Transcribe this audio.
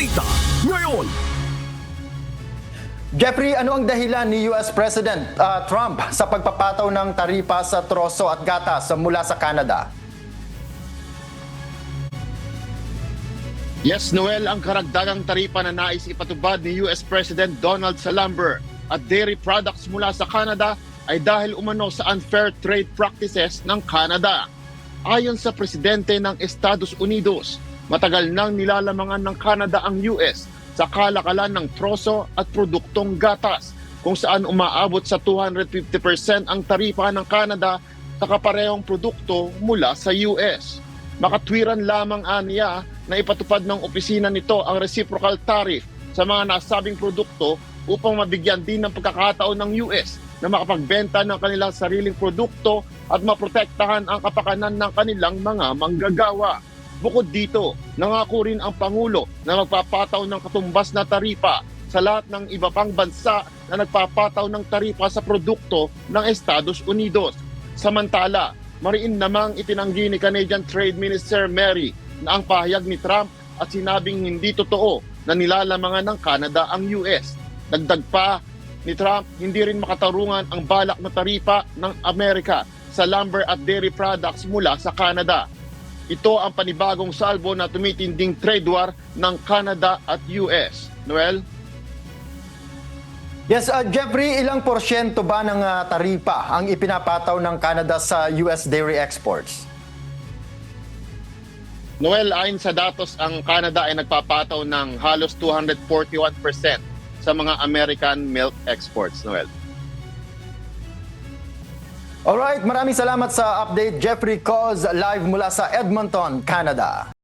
Balita Ngayon. Jeffrey, ano ang dahilan ni US President Trump sa pagpapataw ng taripa sa troso at gatas mula sa Canada? Yes, Noel, ang karagdagang taripa na nais ipatubad ni US President Donald sa lumber at dairy products mula sa Canada ay dahil umano sa unfair trade practices ng Canada. Ayon sa presidente ng Estados Unidos, matagal nang nilalamangan ng Canada ang US sa kalakalan ng troso at produktong gatas, kung saan umaabot sa 250% ang taripa ng Canada sa kaparehong produkto mula sa US. Makatwiran lamang aniya na ipatupad ng opisina nito ang reciprocal tariff sa mga nasabing produkto upang mabigyan din ng pagkakataon ng US na makapagbenta ng kanilang sariling produkto at maprotektahan ang kapakanan ng kanilang mga manggagawa. Bukod dito, nangako rin ang Pangulo na magpapataw ng katumbas na taripa sa lahat ng iba pang bansa na nagpapataw ng taripa sa produkto ng Estados Unidos. Samantala, mariin namang itinanggi ni Canadian Trade Minister Mary na ang pahayag ni Trump at sinabing hindi totoo na nilalamangan ng Canada ang US. Dagdag pa ni Trump, hindi rin makatarungan ang balak na taripa ng Amerika sa lumber at dairy products mula sa Canada. Ito ang panibagong salbo na tumitinding trade war ng Canada at US. Noel? Yes, Jeffrey, ilang porsyento ba ng taripa ang ipinapataw ng Canada sa US dairy exports? Noel, ayon sa datos, ang Canada ay nagpapataw ng halos 241% sa mga American milk exports. Noel? Alright, maraming salamat sa update, Jeffrey Coz, live mula sa Edmonton, Canada.